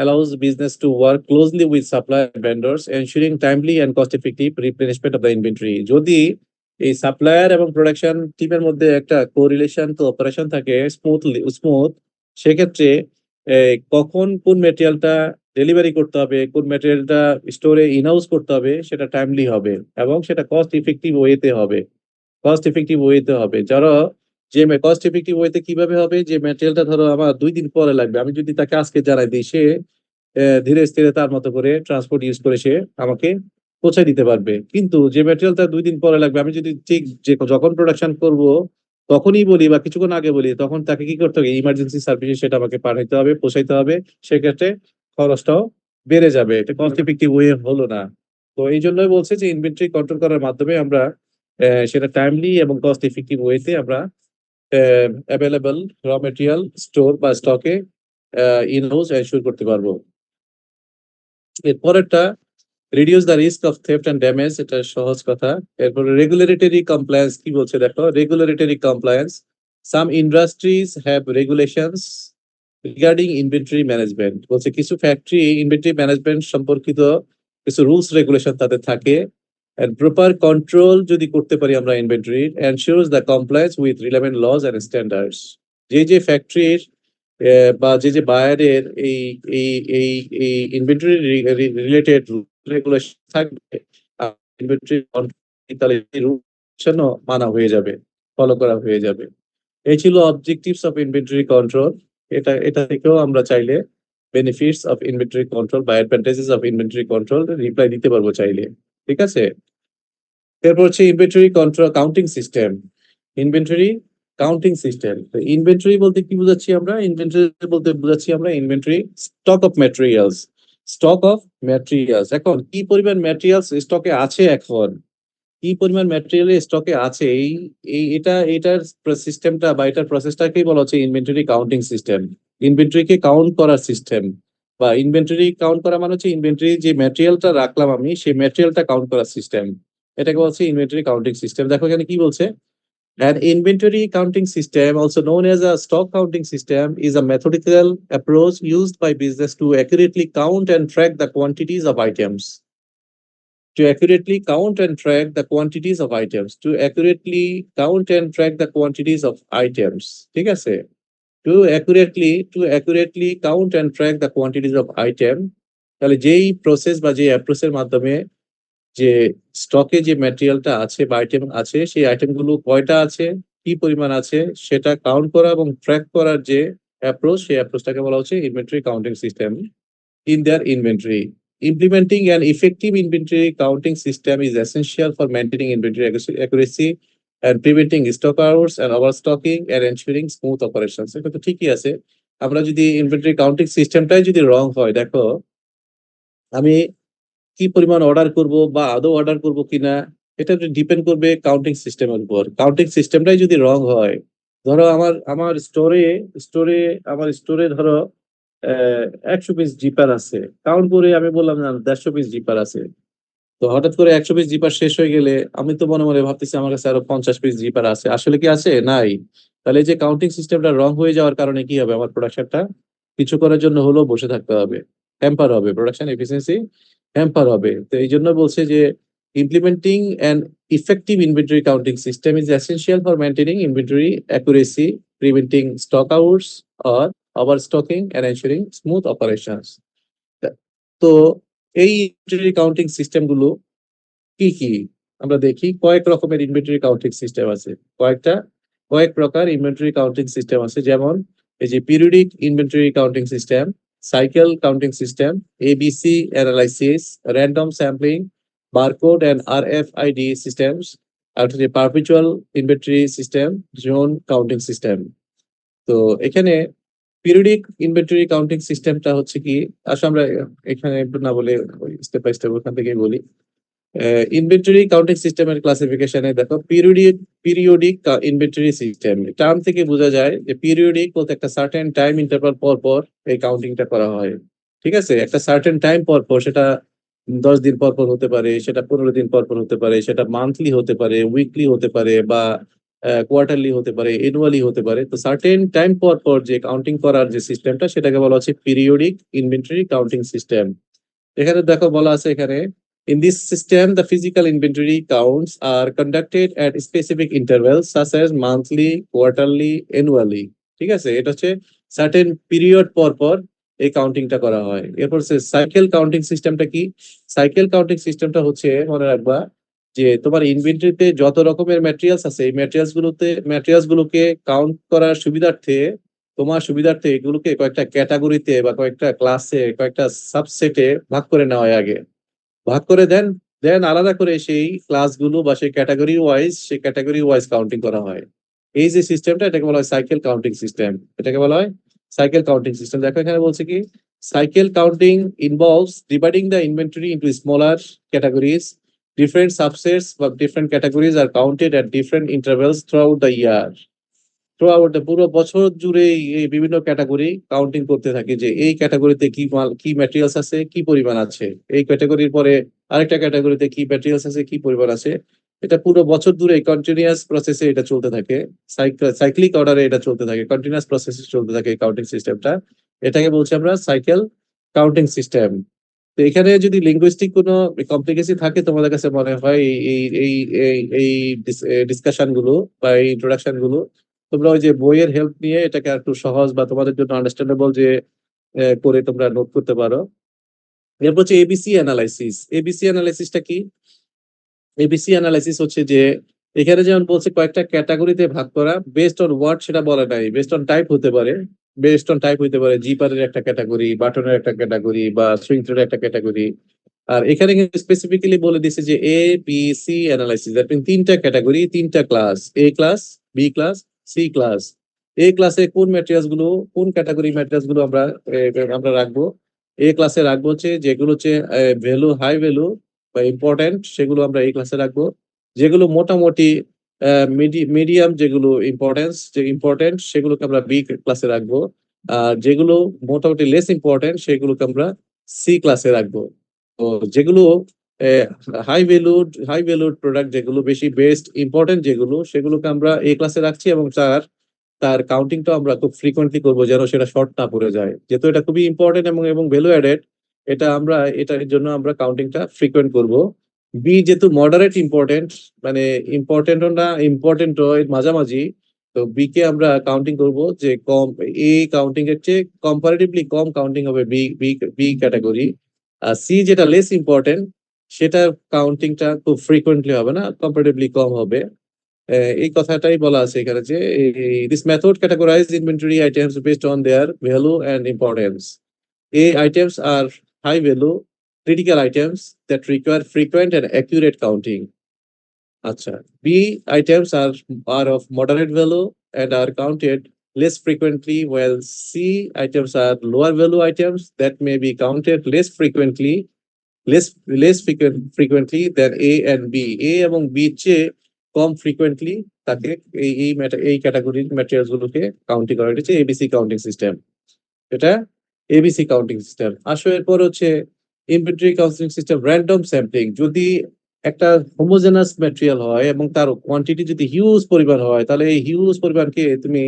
allows business to work closely with supplier vendors, ensuring timely and cost-effective replenishment of the inventory. যদি এই সাপ্লায়ার এবং প্রোডাকশন টিমের মধ্যে একটা কোরিলেশন কোঅপারেশন থাকে স্মুথ, সেক্ষেত্রে কখন কোন ম্যাটেরিয়ালটা ডেলিভারি করতে হবে, কোন ম্যাটেরিয়ালটা স্টোরে ইনহাউস করতে হবে, সেটা টাইমলি হবে এবং সেটা কস্ট ইফেক্টিভ ওয়েতে হবে। কস্ট ইফেক্টিভ ওয়েতে হবে, যারা যে কস্ট ইফেক্টিভ ওয়েতে কিভাবে হবে, যে ম্যাটেরিয়ালটা ধরো আমার 2 দিন পরে লাগবে, আমি যদি তাকে আজকে জানাই দিই, সে ধীরে স্থিরে তার মতো করে ট্রান্সপোর্ট ইউজ করে সে আমাকে পৌঁছে দিতে পারবে। কিন্তু যে ম্যাটেরিয়ালটা 2 দিন পরে লাগবে, আমি যদি ঠিক যে যখন প্রোডাকশন করব তখনই বলি বা কিছুক্ষণ আগে বলি, তখন তাকে কি করতে হবে? ইমার্জেন্সি সার্ভিসে সেটা আমাকে পাঠাইতে হবে, পৌঁছাইতে হবে। সেক্ষেত্রে খরচটাও বেড়ে যাবে, এটা কস্ট ইফেক্টিভ ওয়ে হলো না। তো এই জন্যই বলছে যে ইনভেন্টরি কন্ট্রোল করার মাধ্যমে আমরা সেটা টাইমলি এবং কস্ট ইফেক্টিভ ওয়েতে আমরা অ্যাভেলেবল র মেটেরিয়াল স্টোর বা স্টকে ইনহাউস এনশিওর করতে পারবো। এরপরেরটা reduce the risk of theft and damage, এটা সহজ কথা। এরপরে রেগুলেটরি কমপ্লায়েন্স কি বলছে দেখো, regulatory compliance. Some industries have regulations regarding inventory management, বলছে কিছু ফ্যাক্টরি ইনভেন্টরি ম্যানেজমেন্ট সম্পর্কিত কিছু রুলস রেগুলেশন তাদের থাকে। and proper control যদি করতে পারি আমরা inventory, ensures the compliance with relevant laws and standards. যে ফ্যাক্টরির বা যে বায়ারের এই এই এই এই ইনভেন্টরি রিলেটেড রেগুলেশন থাকবে, ইনভেন্টরি তাহলে মানা হয়ে যাবে, ফলো করা হয়ে যাবে। এই ছিল অবজেক্টিভস অফ ইনভেন্টরি কন্ট্রোল। এটা থেকেও আমরা চাইলে বেনিফিটস অফ ইনভেন্টরি কন্ট্রোল বা advantages of inventory control reply দিতে পারবো চাইলে, ঠিক আছে? এরপর হচ্ছে inventory control counting system. Inventory counting system, inventory বলতে কি বুঝাচ্ছি আমরা? ইনভেন্টরি বলতে বুঝাচ্ছি আমরা inventory stock of materials, stock of materials. এখন কি পরিমাণ ম্যাটেরিয়ালস স্টকে আছে, এখন কি পরিমাণ ম্যাটেরিয়াল স্টকে আছে, এটার সিস্টেমটা বা এটার প্রসেসটাকেই বলা হচ্ছে ইনভেন্টরি কাউন্টিং সিস্টেম। ইনভেন্টরিকে কাউন্ট করার সিস্টেম। বা ইনভেন্টরি কাউন্ট করা মানে হচ্ছে ইনভেন্টরি যে ম্যাটেরিয়ালটা রাখলাম আমি সেই ম্যাটেরিয়ালটা কাউন্ট করার সিস্টেম, এটাকে বলছে ইনভেন্টরি কাউন্টিং সিস্টেম। দেখো এখানে কি বলছে, an inventory counting system, also known as a stock counting system, is a methodical approach used by business to accurately count and track the quantities of items. To accurately count and track the quantities of items. To accurately count and track the quantities of items. ঠিক আছে? To accurately count and track the quantities of item. তাহলে যেই প্রসেস বা যে অ্যাপ্রোচের মাধ্যমে যে স্টকে যে ম্যাটেরিয়ালটা আছে বা আইটেম আছে সেই আইটেমগুলো কয়টা আছে, কি পরিমাণ আছে সেটা কাউন্ট করা এবং ট্র্যাক করার যে অ্যাপ্রোচ, সেই অ্যাপ্রোচটাকে বলা হচ্ছে inventory counting system in their inventory. Implementing an effective inventory counting system is essential for maintaining inventory accuracy and preventing stock hours and overstocking and ensuring smooth operations. এটা তো ঠিকই আছে। আমরা যদি ইনভেন্টরি কাউন্টিং সিস্টেমটাই যদি রং হয়, দেখো আমি কি পরিমাণ অর্ডার করব বা আদৌ অর্ডার করব কিনা এটা ডিপেন্ড করবে কাউন্টিং সিস্টেমের উপর। কাউন্টিং সিস্টেমটাই যদি রং হয়, ধরো আমার স্টোরে ধরো 100 পিস জিপার আছে, কাউন্ট করে আমি বললাম না 150 পিস জিপার আছে। তো হঠাৎ করে 100 পিস জিপার শেষ হয়ে গেলে আমি তো মনে মনে ভাবতেছি আমার কাছে আরো 50 পিস জিপার আছে, আসলে কি আছে? নাই। তাহলে এই যে কাউন্টিং সিস্টেমটা রং হয়ে যাওয়ার কারণে কি হবে, আমার প্রোডাকশনটা কিছু করার জন্য হলেও বসে থাকতে হবে, হ্যাম্পার হবে, প্রোডাকশন এফিসিয়েন্সি হ্যাম্পার হবে। তো এই জন্য বলছে যে implementing an effective inventory counting system is essential for maintaining inventory accuracy, preventing stock outs or overstocking and ensuring smooth operations. তো এই ইনভেন্টরি কাউন্টিং সিস্টেম গুলো কি কি আমরা দেখি, কয়েক রকমের ইনভেন্টরি কাউন্টিং সিস্টেম আছে, কয়েক প্রকার ইনভেন্টরি কাউন্টিং সিস্টেম আছে। যেমন এই যে periodic inventory counting system, cycle counting system, ABC analysis, random sampling, barcode and RFID systems, আর হচ্ছে perpetual inventory system, zone counting system. তো এখানে পিরিয়ডিক ইনভেন্টরি কাউন্টিং সিস্টেমটা হচ্ছে কি, আসলে আমরা এখানে না বলে স্টেপ বাই স্টেপ ওখান থেকেই বলি। ইনভেন্টরি কাউন্টিং সিস্টেমের ক্লাসিফিকেশনে দেখো, পিরিয়ডিক ইনভেন্টরি সিস্টেম টার্ম থেকে বোঝা যায় যে পিরিয়ডিক বলতে একটা সার্টেন টাইম ইন্টারভাল পর পর এই কাউন্টিংটা করা হয়। ঠিক আছে, একটা সার্টেন টাইম পর পর, সেটা 10 দিন পর পর হতে পারে, সেটা 15 দিন পর পর হতে পারে, সেটা মান্থলি হতে পারে, উইকলি হতে পারে, বা কোয়ার্টারলি হতে পারে, এনুয়ালি হতে পারে। তো সার্টেন টাইম পর পর যে কাউন্টিং করার যে সিস্টেমটা সেটাকে বলা হচ্ছে পিরিয়ডিক ইনভেন্টরি কাউন্টিং সিস্টেম। এখানে দেখো বলা আছে এখানে, in this system the physical inventory counts are conducted at specific intervals such as monthly, quarterly, annually. ঠিক আছে, এটা হচ্ছে সার্টেন পিরিয়ড পর পর এই কাউন্টিংটা করা হয়। এরপর সাইকেল কাউন্টিং সিস্টেমটা কি? সাইকেল কাউন্টিং সিস্টেমটা হচ্ছে, মনে রাখবা যে তোমার ইনভেন্টরিতে যত রকমের ম্যাটেরিয়ালস আছে এই ম্যাটেরিয়ালস গুলোকে কাউন্ট করার সুবিধার্থে, তোমার সুবিধার্থে এগুলোকে কয়েকটা ক্যাটাগরিতে বা কয়েকটা ক্লাসে, কয়েকটা সাবসেটে ভাগ করে নেওয়া হয়। আগে ভাগ করে দেন, দেন আলাদা করে সেই ক্লাসগুলো বা সেই ক্যাটাগরি ওয়াইজ কাউন্টিং করা হয়। এই যে সিস্টেমটা, এটাকে বলা হয় সাইকেল কাউন্টিং সিস্টেম। এটাকে বলা হয় সাইকেল কাউন্টিং সিস্টেম। দেখো এখানে বলছে কি, cycle counting involves dividing the inventory into smaller categories. Different subsets of different categories are counted at different intervals throughout the year. পুরো বছর জুড়ে এই বিভিন্ন ক্যাটাগরি কাউন্টিং করতে থাকে যে এই ক্যাটাগরিতে কি মাল, কি ম্যাটেরিয়ালস আছে, কি পরিমাণ আছে, এই ক্যাটাগরির পরে আরেকটা ক্যাটাগরিতে কি ম্যাটেরিয়ালস আছে, কি পরিমাণ আছে। এটা পুরো বছর ধরে কন্টিনিউয়াস প্রসেসে এটা চলতে থাকে, সাইক্লিক অর্ডারে এটা চলতে থাকে, কন্টিনিউয়াস প্রসেসে চলতে থাকে এই কাউন্টিং সিস্টেমটা। এটাকে বলছি আমরা সাইকেল কাউন্টিং সিস্টেম। তো এখানে যদি লিঙ্গুইস্টিক কোনো কমপ্লিকেসি থাকে তোমাদের কাছে মনে হয় এই এই এই এই ডিসকাশন গুলো বা এই ইন্ট্রোডাকশন গুলো, তোমরা ওই যে বইয়ের হেল্প নিয়ে এটাকে একটু সহজ বা তোমাদের জন্য আন্ডারস্ট্যান্ডেবল যে করে তোমরা নোট করতে পারো। এরপর হচ্ছে এবিসি অ্যানালাইসিস। এবিসি অ্যানালাইসিসটা কি? এবিসি অ্যানালাইসিস হচ্ছে যে এখানে যেমন বলছে কয়েকটা ক্যাটাগরিতে ভাগ করা, বেসড অন ওয়াট সেটা বলে নাই, বেসড অন টাইপ হতে পারে। বেসড অন টাইপ হতে পারে জিপারের একটা ক্যাটাগরি, বাটনের একটা ক্যাটাগরি, বা সুইং থ্রেডের একটা ক্যাটাগরি। আর এখানে কিন্তু স্পেসিফিক্যালি বলে দিছে যে A B C analysis, that mean তিনটা ক্যাটাগরি, তিনটা class, A class, B class, C class. A ক্লাসে কোন ম্যাটেরিয়ালস গুলো, কোন ক্যাটাগরি ম্যাটেরিয়ালস গুলো আমরা রাখবো। এ ক্লাসে রাখবো হচ্ছে যেগুলো হচ্ছে ভ্যালু, হাই ভ্যালু বা ইম্পর্টেন্ট, সেগুলো আমরা এই ক্লাসে রাখবো। যেগুলো মোটামুটি মিডিয়াম, যেগুলো ইম্পর্টেন্ট সেগুলোকে আমরা বি ক্লাসে রাখবো। আর যেগুলো মোটামুটি লেস ইম্পর্টেন্ট সেগুলোকে আমরা সি ক্লাসে রাখবো। তো যেগুলো হাই ভ্যালুড প্রোডাক্ট, যেগুলো বেশি বেস্ট ইম্পর্টেন্ট যেগুলো, সেগুলোকে আমরা এ ক্লাসে রাখছি, এবং তার তার কাউন্টিংটা আমরা খুব ফ্রিকোয়েন্টলি করবো যেন সেটা শর্ট না পড়ে যায়, যেহেতু এটা খুবই ইম্পর্টেন্ট এবং এবং ভ্যালু অ্যাডেড। এটার জন্য আমরা কাউন্টিংটা ফ্রিকোয়েন্ট করব। বি যেহেতু মডারেট ইম্পর্টেন্ট, মানে ইম্পর্টেন্টও না ইম্পর্টেন্টও এর মাঝামাঝি, তো বি কে আমরা কাউন্টিং করব যে কম, এ কাউন্টিং এর চেয়ে কম্পারেটিভলি কম কাউন্টিং হবে বি বি বি ক্যাটাগরি। আর সি যেটা লেস ইম্পর্টেন্ট, সেটা কাউন্টিংটা খুব ফ্রিকোয়েন্টলি হবে না, কম্পারেটিভলি কম হবে। এই কথাটাই বলা আছে এখানে যে this method categorise inventory items based on their value and importance. A items are high value critical items that require frequent and accurate counting. Acha. B items are of moderate value and are counted less frequently, while C items are lower value items that may be counted less frequently than A and B. A এবং B চেয়ে কম ফ্রিকোয়েন্টলি তাকে এই ক্যাটাগরির ম্যাটেরিয়ালস গুলোকে কাউন্টিং করা হয়েছে এবিসি কাউন্টিং সিস্টেম। এটা এবিসি কাউন্টিং সিস্টেম। আসলে এরপর হচ্ছে inventory counting system random sampling. যদি একটা হোমোজেনাস ম্যাটেরিয়াল হয় এবং তার কোয়ান্টিটি যদি হিউজ পরিমাণ হয়, তাহলে এই হিউজ পরিমাণকে তুমি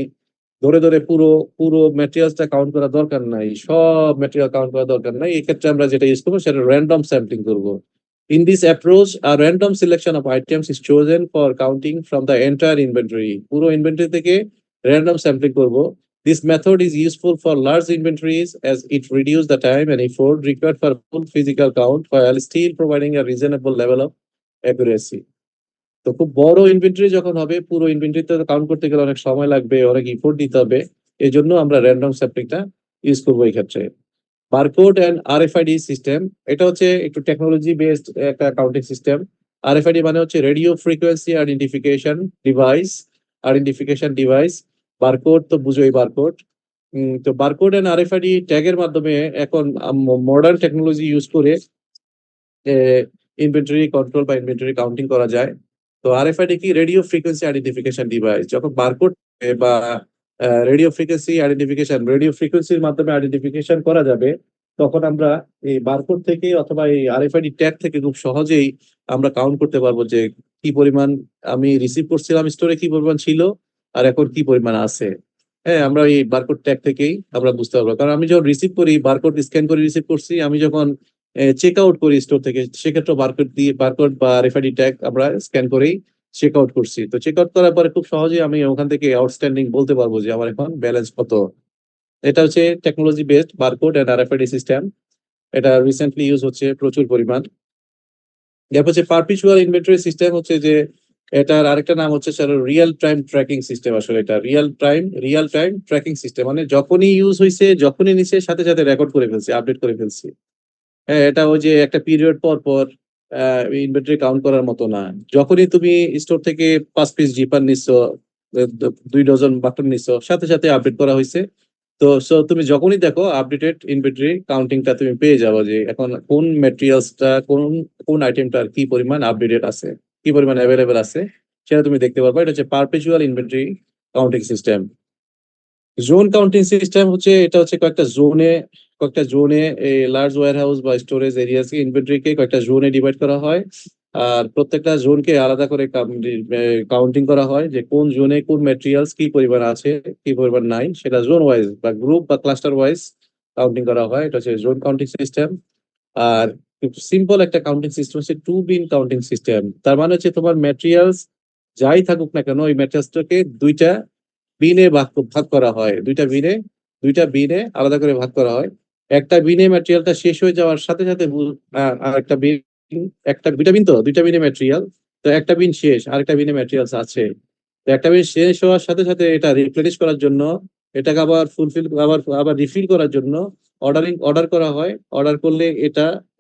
ধরে ধরে পুরো পুরো ম্যাটেরিয়ালসটা কাউন্ট করা দরকার নাই, সব ম্যাটেরিয়াল কাউন্ট করা দরকার নাই। এই ক্ষেত্রে আমরা যেটা ইউজ করবো সেটা র্যান্ডম স্যাম্পলিং করবো। In this approach, a random selection of items is chosen for counting from the entire inventory. পুরো ইনভেন্টরি থেকে র্যান্ডম স্যাম্পলিং করবো। This method is useful for large inventories as it reduces the time and effort required for full physical count while still providing a reasonable level of accuracy. তো খুব বড় ইনভেন্টরি যখন হবে, পুরো ইনভেন্টরিতে কাউন্ট করতে গেলে অনেক সময় লাগবে, অনেক ইফোর্ট দিতে হবে। এই জন্য আমরা র্যান্ডম স্যাম্পলিংটা ইউজ করবো এই ক্ষেত্রে। বারকোড অ্যান্ড আরএফআইডি সিস্টেম, এটা হচ্ছে একটু টেকনোলজি বেসড একটা কাউন্টিং সিস্টেম। আরএফআইডি মানে হচ্ছে radio frequency identification device. Barcode তো বুঝোই, বারকোড। তো বারকোড অ্যান্ড আরএফআইডি ট্যাগের মাধ্যমে এখন মডার্ন টেকনোলজি ইউজ করে ইনভেন্টরি কন্ট্রোল বা ইনভেন্টরি কাউন্টিং করা যায়। তো আরএফআইডি কি? Radio frequency identification device. যখন বারকোড বা রেডিও ফ্রিকোয়েন্সির মাধ্যমে আইডেন্টিফিকেশন করা যাবে, তখন আমরা এই বারকোড থেকে অথবা এই আরএফআইডি ট্যাগ থেকে খুব সহজেই আমরা কাউন্ট করতে পারবো যে কি পরিমাণ আমি রিসিভ করছিলাম স্টোরে, কি পরিমাণ ছিল, আর এখন কি পরিমাণ আছে। হ্যাঁ, আমরা এই বারকোড ট্যাগ থেকেই আমরা বুঝতে পারবো। কারণ আমি যখন রিসিভ করি, বারকোড স্ক্যান করে রিসিভ করছি, আমি যখন চেক আউট করি স্টোর থেকে, সেক্ষেত্রে বারকোড বা আরএফআইডি ট্যাগ আমরা স্ক্যান করেই চেক আউট করছি। তো চেক আউট করার পরে খুব সহজেই আমি ওখান থেকে আউটস্ট্যান্ডিং বলতে পারবো যে আমার এখন ব্যালেন্স কত। এটা হচ্ছে technology based barcode and RFID system. এটা রিসেন্টলি ইউজ হচ্ছে প্রচুর পরিমাণ। এরপর হচ্ছে পারপিচুয়াল ইনভেন্টরি সিস্টেম, হচ্ছে যে এটার আরেকটা নাম হচ্ছে রিয়েল টাইম ট্র্যাকিং সিস্টেম। আসলে এটা রিয়েল টাইম ট্র্যাকিং সিস্টেম, মানে যখনই ইউজ হয়েছে, যখনই নিচে, সাথে সাথে রেকর্ড করে ফেলছি, আপডেট করে ফেলছি। হ্যাঁ, এটা ওই যে একটা পিরিয়ড পর পর ইনভেন্টরি কাউন্ট করার মতো না। যখনই তুমি স্টোর থেকে 5 পিস জিপার নিচ্ছ, 2 ডজন বাটন নিচ্ছ, সাথে সাথে আপডেট করা হয়েছে। তো তুমি যখনই দেখো আপডেটেড ইনভেন্টরি কাউন্টিংটা তুমি পেয়ে যাবো যে এখন কোন ম্যাটেরিয়ালসটা, কোন আইটেমটার কি পরিমাণ আপডেটেড আছে, কি পরিমাণ অ্যাভেলেবেল আছে, সেটা তুমি দেখতে পারবা। এটা হচ্ছে perpetual inventory counting system. Zone counting system হচ্ছে, এটা হচ্ছে কয়েকটা জোনে লার্জ ওয়্যার হাউস বা স্টোরেজ এরিয়াস ইনভেন্টরিকে কয়েকটা জোনে ডিভাইড করা হয়। আর প্রত্যেকটা জোনকে আলাদা করে কাউন্টিং করা হয় যে কোন জোনে কোন ম্যাটেরিয়ালস কি পরিমাণ আছে, কি পরিমাণ নাই, সেটা জোন ওয়াইজ বা গ্রুপ বা ক্লাস্টার ওয়াইজ কাউন্টিং করা হয়। এটা হচ্ছে জোন কাউন্টিং সিস্টেম। আর সিম্পল একটা কাউন্টিং সিস্টেম হচ্ছে টু বিন কাউন্টিং সিস্টেম। তার মানে হচ্ছে তোমার ম্যাটেরিয়ালস যাই থাকুক না কেন, ওই ম্যাটেরিয়ালসটাকে দুইটা বিনে ভাগ করা হয়। দুইটা বিনে আলাদা করে ভাগ করা হয়। একটা বিনে ম্যাটেরিয়ালটা শেষ হয়ে যাওয়ার সাথে সাথে আরেকটা বিন, দুইটা বিন, তো দুইটা বিনে ম্যাটেরিয়াল, তো একটা বিন শেষ, আরেকটা বিনে ম্যাটেরিয়ালস আছে। তো একটা বিন শেষ হওয়ার সাথে সাথে এটা রিপ্লেনিশ করার জন্য, এটাকে আবার ফুলফিল আবার রিফিল করার জন্য অর্ডার করা হয়। অর্ডার করলে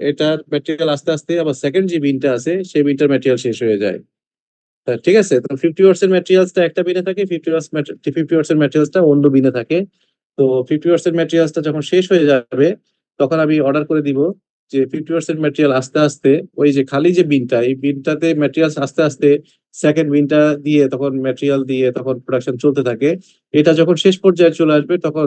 এটার ম্যাটেরিয়াল আস্তে আস্তে আবার সেকেন্ড যে বিনটা আছে, সেই বিনটার ম্যাটেরিয়াল শেষ হয়ে যায়। ঠিক আছে, তো 50% ম্যাটেরিয়ালসটা একটা বিনে থাকে, 50% ম্যাটেরিয়ালসটা অন্য বিনে থাকে। তো 50% ম্যাটেরিয়ালসটা যখন শেষ হয়ে যাবে, তখন আমি অর্ডার করে দিব যে 50% ম্যাটেরিয়াল আস্তে আস্তে ওই যে খালি যে বিনটা, এই বিনটাতে ম্যাটেরিয়াল আস্তে আস্তে সেকেন্ড বিনটা দিয়ে তখন ম্যাটেরিয়াল দিয়ে তখন প্রোডাকশন চলতে থাকে। এটা যখন শেষ পর্যায়ে চলে আসবে তখন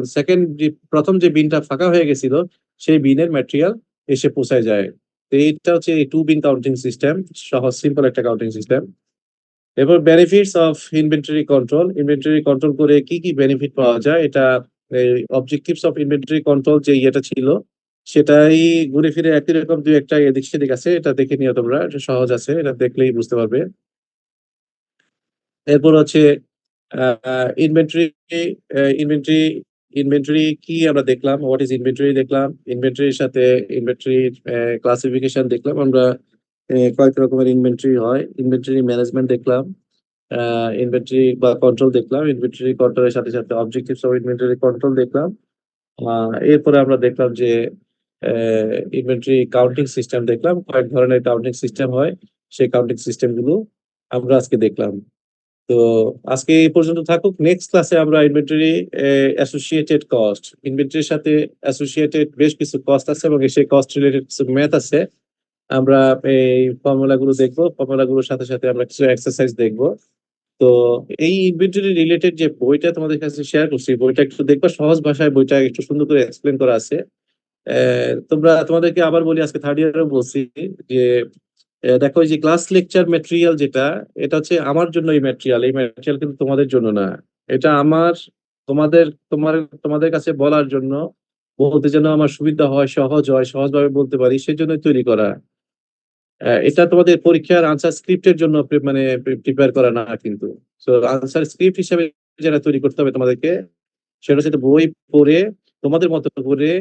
প্রথম যে বিনটা ফাঁকা হয়ে গেছিল সেই বিনের ম্যাটেরিয়াল এসে পৌঁছায় যায়। তো এইটা হচ্ছে এই টু বিন কাউন্টিং সিস্টেম, সহজ সিম্পল একটা কাউন্টিং সিস্টেম। এরপর benefits of inventory control, inventory control করে কি কি বেনিফিট পাওয়া যায়, এটা অবজেক্টিভস অফ ইনভেন্টরি কন্ট্রোল যে ইয়েটা ছিল সেটাই ঘুরে ফিরে একই রকম দুই একটা এদিক সেদিক আছে, এটা দেখে নিও তোমরা, এটা সহজ আছে, এটা দেখলেই বুঝতে পারবে। এরপর হচ্ছে ইনভেন্টরি, ইনভেন্টরি ইনভেন্টরি কি আমরা দেখলাম, হোয়াট ইজ ইনভেন্টরি দেখলাম, ইনভেন্টরির সাথে ইনভেন্টরি ক্লাসিফিকেশন দেখলাম আমরা, কয়েক রকমের ইনভেন্টরি হয়, ইনভেন্টরি ম্যানেজমেন্ট দেখলাম, ইনভেন্টরি বা কন্ট্রোল দেখলাম, ইনভেন্টরি কন্ট্রোলের সাথে সাথে অবজেক্টিভস অফ ইনভেন্টরি কন্ট্রোল দেখলাম। এরপরে আমরা দেখলাম যে ইনভেন্টরি কাউন্টিং সিস্টেম দেখলাম, কয়েক ধরনের কাউন্টিং সিস্টেম হয়, সেই কাউন্টিং সিস্টেম গুলো আমরা আজকে দেখলাম। তো আজকে এই পর্যন্ত থাকুক, নেক্সট ক্লাসে আমরা ইনভেন্টরি অ্যাসোসিয়েটেড কস্ট, ইনভেন্টরির সাথে অ্যাসোসিয়েটেড বেশ কিছু কস্ট আছে এবং সেই কস্ট রিলেটেড কিছু ম্যাথ আছে, আমরা এই ফর্মুলা গুলো দেখবো, ফর্মুলা গুলোর সাথে সাথে আমরা কিছু এক্সারসাইজ দেখবো। তো এই ইনভেন্টরি রিলেটেড যে বইটা তোমাদের কাছে শেয়ার করছি, বইটা একটু দেখবা, সহজ ভাষায় বইটা একটু সুন্দর করে এক্সপ্লেন করা আছে। তোমাদেরকে আবার বলি, আজকে থার্ড ইয়ারে বলছি যে দেখো এই যে ক্লাস লেকচার ম্যাটেরিয়াল যেটা, এটা হচ্ছে আমার জন্য এই ম্যাটেরিয়াল, এই ম্যাটেরিয়াল কিন্তু তোমাদের জন্য না। এটা আমার তোমাদের তোমার তোমাদের কাছে বলার জন্য, বলতে যেন আমার সুবিধা হয়, সহজ হয়, সহজভাবে বলতে পারি সেজন্যই তৈরি করা। এটা তোমাদের পরীক্ষার আনসার স্ক্রিপ্টের জন্য মানে প্রিপেয়ার করা না কিন্তু। তো আনসার স্ক্রিপ্ট হিসেবে যেটা তৈরি করতে হবে তোমাদেরকে, সেটা হচ্ছে একটা বই পড়ে তোমাদের মতো করে,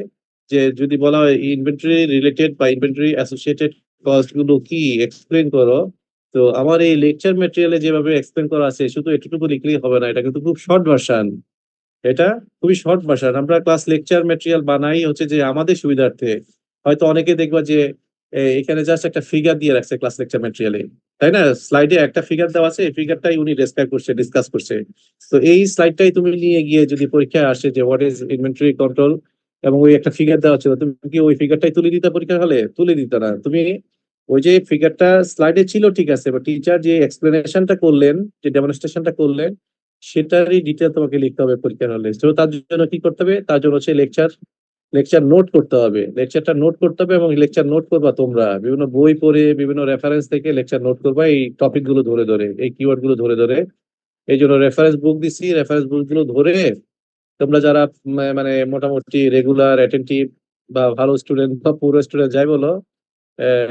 যে যদি বলা হয় ইনভেন্টরি রিলেটেড বা ইনভেন্টরি অ্যাসোসিয়েটেড কস্ট গুলো কি এক্সপ্লেন করো, তো আমার এই লেকচার ম্যাটেরিয়ালে যেভাবে এক্সপ্লেন করা আছে শুধু এটুকু লিখলেই হবে না, এটা কিন্তু খুব শর্ট ভার্সন, এটা খুবই শর্ট ভার্সন। আমরা ক্লাস লেকচার ম্যাটেরিয়াল বানাই হচ্ছে যে আমাদের সুবিধার্থে। হয়তো অনেকে দেখবা যে এখানে জাস্ট একটা ফিগার দিয়ে রাখছে ক্লাস লেকচার ম্যাটেরিয়ালে, তাই না, স্লাইডে একটা ফিগার দেওয়া আছে, এই ফিগারটাই উনি ডেসক্রাইব করছে, ডিসকাস করছে। তো এই স্লাইডটাই তুমি নিয়ে গিয়ে যদি পরীক্ষায় আসে যে হোয়াট ইজ ইনভেন্টরি কন্ট্রোল এবং ওই একটা ফিগার দেওয়া ছিল, তুমি কি ওই ফিগারটাই তুলে দিতে পরীক্ষার হলে? তুলে দিতে না, তুমি ওই যে ফিগারটা স্লাইডে ছিল ঠিক আছে, বা টিচার যে এক্সপ্লেনেশনটা করলেন, যে ডেমনস্ট্রেশনটা করলেন, সেটারই ডিটেল তোমাকে লিখতে হবে পরীক্ষার হলে। তো তার জন্য কি করতে হবে, তার জন্য হচ্ছে লেকচার লেকচার নোট করতে হবে, লেকচারটা নোট করতে হবে এবং লেকচার নোট করবা তোমরা বিভিন্ন বই পড়ে, বিভিন্ন রেফারেন্স থেকে লেকচার নোট করবা, এই টপিক গুলো ধরে ধরে, এই কিওয়ার্ড গুলো ধরে ধরে। এই জন্য রেফারেন্স বুক দিছি, রেফারেন্স বুক গুলো ধরে তোমরা যারা মানে মোটামুটি রেগুলার অ্যাটেন্টিভ বা ভালো স্টুডেন্ট বা পুরো স্টুডেন্ট যাই বলো,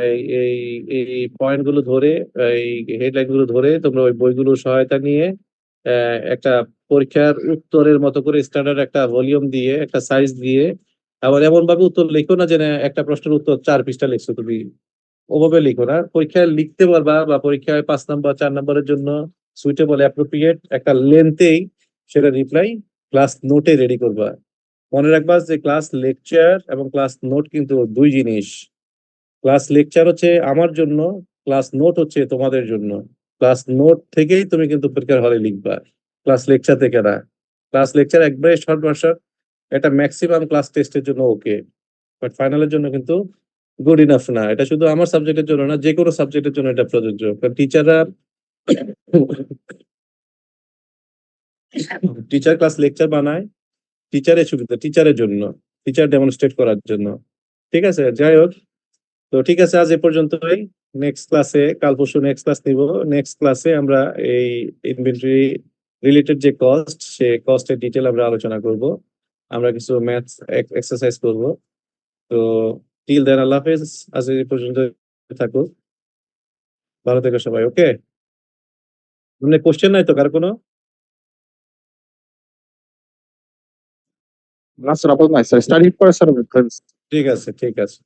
এই এই এই পয়েন্ট গুলো ধরে, এই হেডলাইন গুলো ধরে তোমরা ওই বইগুলোর সহায়তা নিয়ে একটা পরীক্ষার উত্তরের মতো করে স্ট্যান্ডার্ড একটা ভলিউম দিয়ে, একটা সাইজ দিয়ে, আবার এমন ভাবে উত্তর লিখো না যে না একটা প্রশ্নের উত্তর 4 পৃষ্ঠা লিখছো তুমি, ওভাবে লিখো না, পরীক্ষায় লিখতে পারবা বা পরীক্ষায় 5 নম্বর 4 নম্বরের জন্য সুইটেবল অ্যাপ্রোপ্রিয়েট একটা লেন্থেই সেটা রিপ্লাই ক্লাস নোটে রেডি করবা। মনে রাখবা যে ক্লাস লেকচার এবং ক্লাস নোট কিন্তু দুই জিনিস। ক্লাস লেকচার হচ্ছে আমার জন্য, ক্লাস নোট হচ্ছে তোমাদের জন্য। ক্লাস নোট থেকেই তুমি কিন্তু পরীক্ষার হলে লিখবা, ক্লাস লেকচার থেকে না। ক্লাস লেকচার একবারে শর্ট ভার্সন, এটা ম্যাক্সিমাম ক্লাস টেস্টের জন্য ওকে, বাট ফাইনালের জন্য কিন্তু গুড ইনাফ না। এটা শুধু আমার সাবজেক্টের জন্য না, যে কোনো সাবজেক্টের জন্য এটা প্রযোজ্য। টিচাররা টিচার ক্লাস লেকচার বানায় টিচারের সুবিধা, টিচারের জন্য, টিচার ডেমনস্ট্রেট করার জন্য। ঠিক আছে, যাই হোক, তো ঠিক আছে, আজ এ পর্যন্তই। নেক্সট ক্লাসে, কাল পরশু নেক্সট ক্লাস নিব। নেক্সট ক্লাসে আমরা এই ইনভেন্টরি রিলেটেড যে কস্ট, সে কস্টের ডিটেল আমরা আলোচনা করব, আমরা কিছু ম্যাথস এক্সারসাইজ করব। তো টিল দেন, আল্লাহ হাফেজ, আজ এই পর্যন্ত থাকুক, ভালো থেকো সবাই, ওকে। মানে কোশ্চেন নাই তো কার কোনো? না স্যার, আপাতত নাই স্যার, স্টাডি করে স্যার। ঠিক আছে, ঠিক আছে।